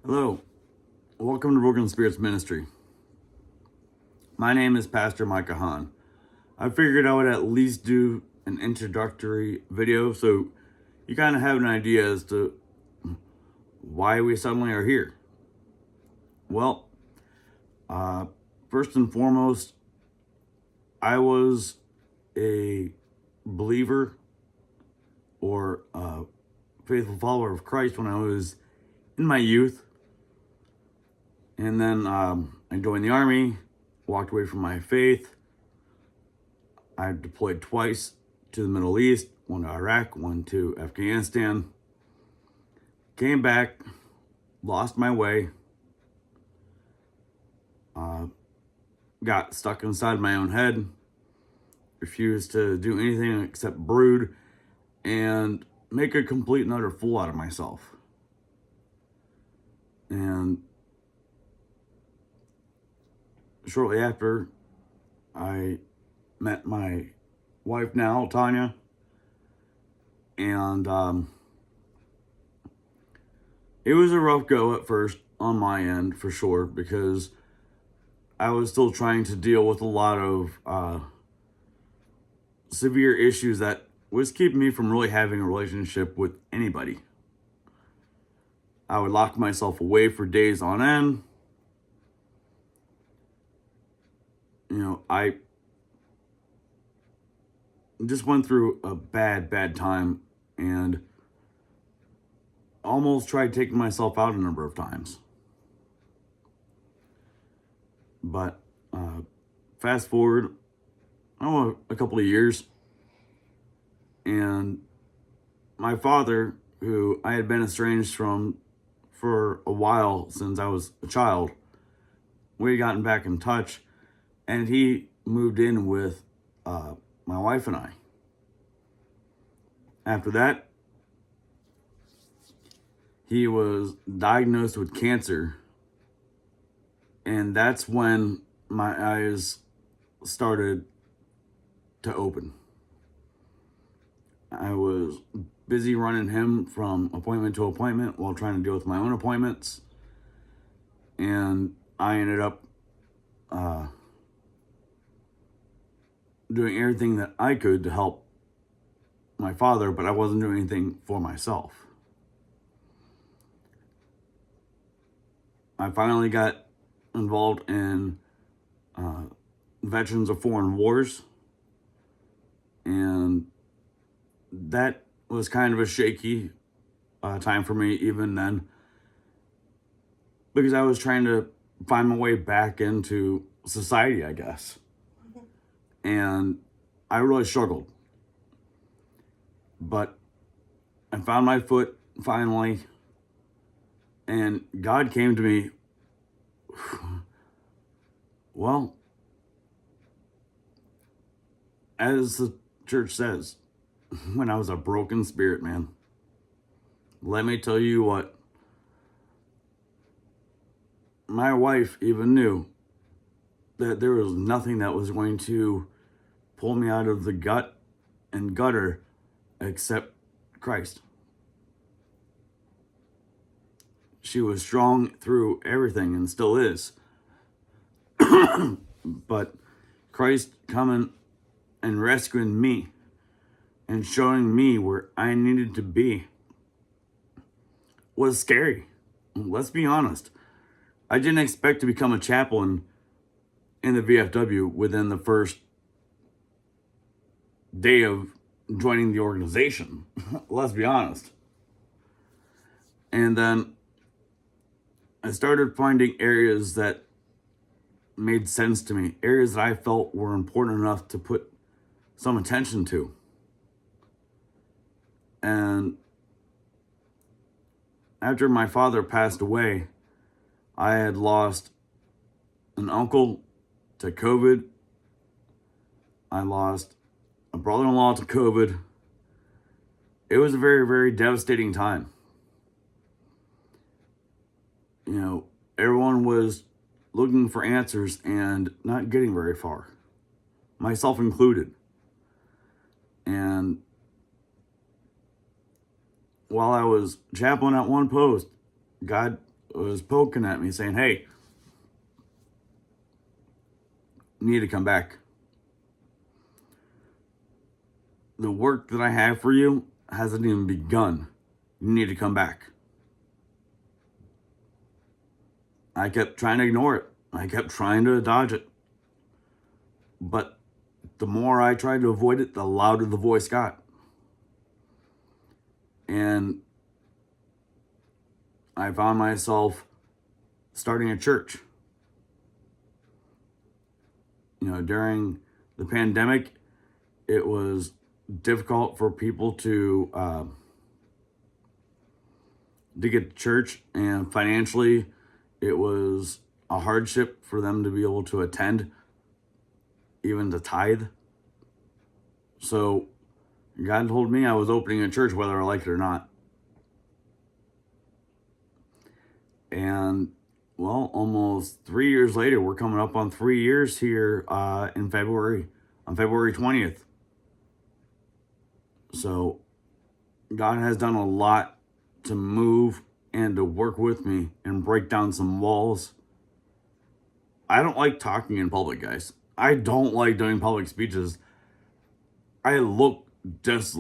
Hello, welcome to Broken Spirits Ministry. My name is Pastor Micah Hahn. I figured I would at least do an introductory video so you kind of have an idea as to why we suddenly are here. Well, first and foremost, I was a believer or a faithful follower of Christ when I was in my youth. And then I joined the Army, walked away from my faith. I deployed twice to the Middle East, one to Iraq, one to Afghanistan. Came back, lost my way, got stuck inside my own head, refused to do anything except brood and make a complete and utter fool out of myself. And shortly after, I met my wife now, Tanya, and it was a rough go at first on my end for sure, because I was still trying to deal with a lot of severe issues that was keeping me from really having a relationship with anybody. I would lock myself away for days on end. I just went through a bad time and almost tried taking myself out a number of times. But fast forward, a couple of years, and my father, who I had been estranged from for a while since I was a child, we had gotten back in touch, and he moved in with my wife and I. After that, he was diagnosed with cancer, and that's when my eyes started to open. I was busy running him from appointment to appointment while trying to deal with my own appointments, and I ended up doing everything that I could to help my father, but I wasn't doing anything for myself. I finally got involved in Veterans of Foreign Wars, and that was kind of a shaky time for me even then, because I was trying to find my way back into society, I guess. And I really struggled. But I found my foot finally, and God came to me, well, as the church says, when I was a broken spirit, man. Let me tell you what, my wife even knew that there was nothing that was going to pull me out of the gut and gutter except Christ. She was strong through everything and still is. But Christ coming and rescuing me and showing me where I needed to be was scary. Let's be honest. I didn't expect to become a chaplain in the VFW within the first day of joining the organization. Let's be honest. And then I started finding areas that made sense to me, areas that I felt were important enough to put some attention to. And after my father passed away, I had lost an uncle to COVID. I lost a brother-in-law to COVID. It was a very, very devastating time. Everyone was looking for answers and not getting very far, myself included. And while I was chaplain at one post, God was poking at me saying, hey, you need to come back. The work that I have for you hasn't even begun. You need to come back. I kept trying to ignore it. I kept trying to dodge it. But the more I tried to avoid it, the louder the voice got. And I found myself starting a church. During the pandemic, it was difficult for people to get to church, and financially, it was a hardship for them to be able to attend, even to tithe. So God told me I was opening a church whether I liked it or not. And well, almost 3 years later, we're coming up on 3 years here in February, on February 20th. So God has done a lot to move and to work with me and break down some walls. I don't like talking in public, guys. I don't like doing public speeches. I look just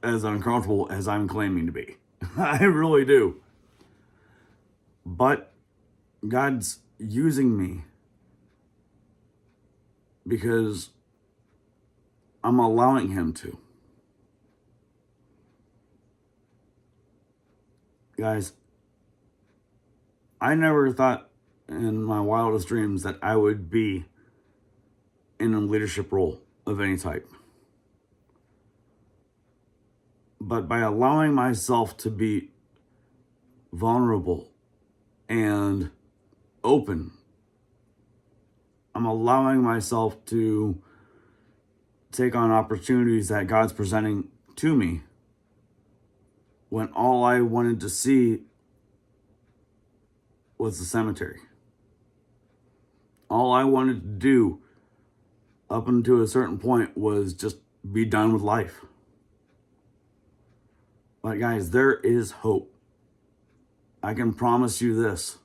as uncomfortable as I'm claiming to be. I really do. But God's using me because I'm allowing him to. Guys, I never thought in my wildest dreams that I would be in a leadership role of any type. But by allowing myself to be vulnerable and open, I'm allowing myself to take on opportunities that God's presenting to me when all I wanted to see was the cemetery. All I wanted to do up until a certain point was just be done with life. But guys, there is hope. I can promise you this.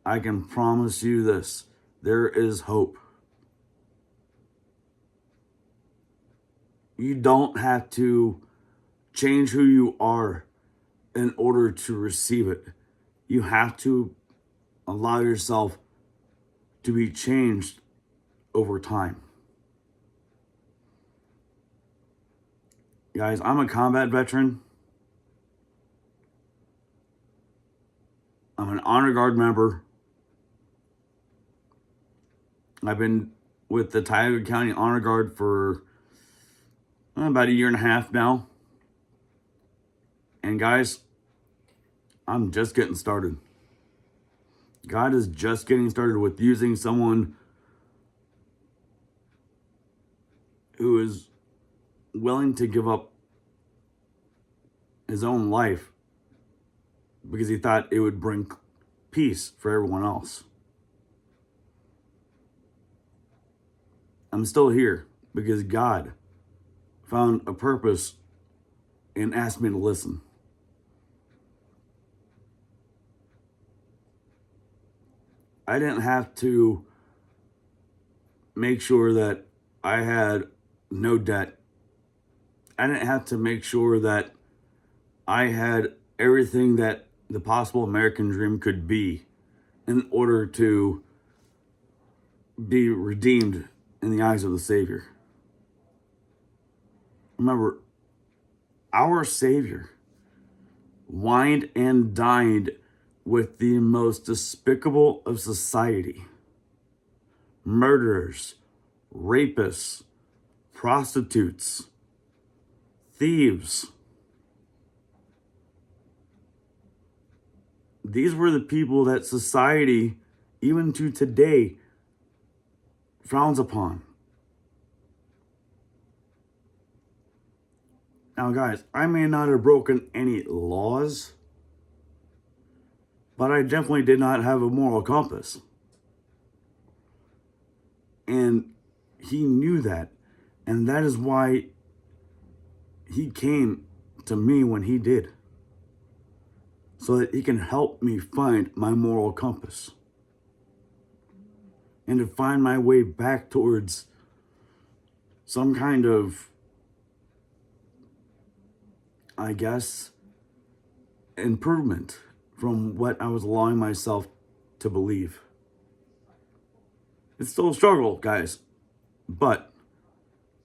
I can promise you this. There is hope. You don't have to change who you are in order to receive it. You have to allow yourself to be changed over time. Guys, I'm a combat veteran. I'm an Honor Guard member. I've been with the Tioga County Honor Guard for about a year and a half now. And guys, I'm just getting started. God is just getting started with using someone who is willing to give up his own life because he thought it would bring peace for everyone else. I'm still here because God found a purpose and asked me to listen. I didn't have to make sure that I had no debt. I didn't have to make sure that I had everything that the possible American dream could be in order to be redeemed in the eyes of the Savior. Remember, our Savior wined and dined with the most despicable of society. Murderers, rapists, prostitutes, thieves. These were the people that society, even to today, frowns upon. Now, guys, I may not have broken any laws, but I definitely did not have a moral compass. And he knew that. And that is why he came to me when he did. so that he can help me find my moral compass and to find my way back towards some kind of, I guess, improvement from what I was allowing myself to believe. It's still a struggle, guys, but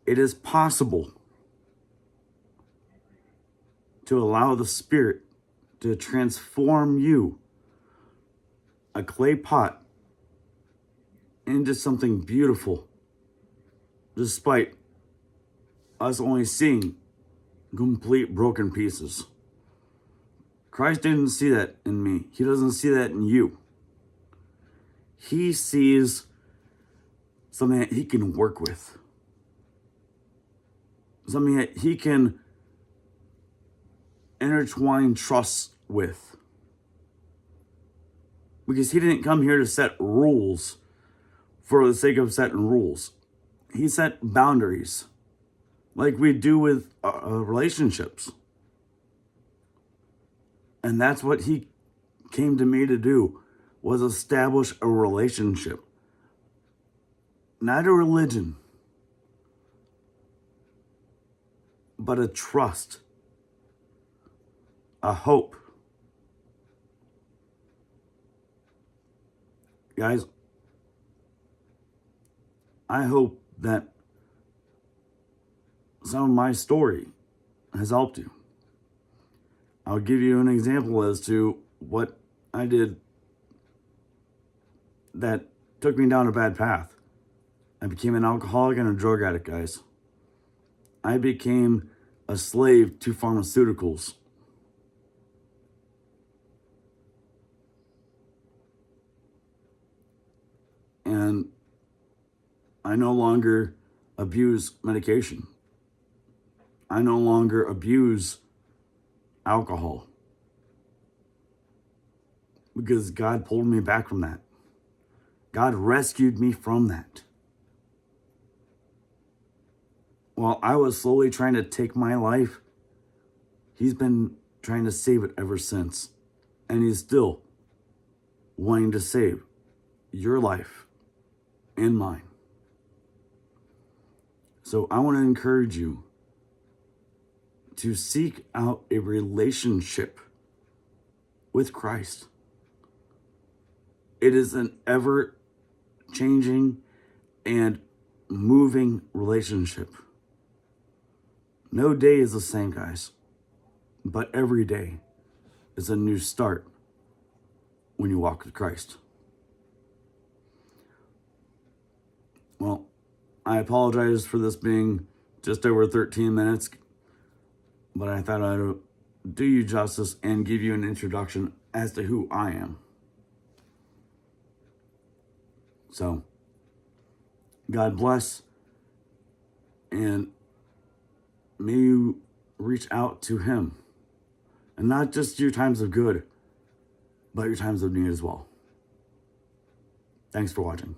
it is possible to allow the Spirit to transform you, a clay pot, into something beautiful, despite us only seeing complete broken pieces. Christ didn't see that in me. He doesn't see that in you. He sees something that he can work with, something that he can intertwine trust with. Because he didn't come here to set rules for the sake of setting rules. He set boundaries, like we do with relationships. And that's what he came to me to do, was establish a relationship. Not a religion, but a trust, a hope. Guys, I hope that some of my story has helped you. I'll give you an example as to what I did that took me down a bad path. I became an alcoholic and a drug addict, guys. I became a slave to pharmaceuticals. And I no longer abuse medication. I no longer abuse alcohol. Because God pulled me back from that. God rescued me from that. While I was slowly trying to take my life, he's been trying to save it ever since. And he's still wanting to save your life and mine. So I want to encourage you to seek out a relationship with Christ. It is an ever-changing and moving relationship. No day is the same, guys, but every day is a new start when you walk with Christ. Well, I apologize for this being just over 13 minutes, but I thought I'd do you justice and give you an introduction as to who I am. So, God bless, and may you reach out to him. And not just your times of good, but your times of need as well. Thanks for watching.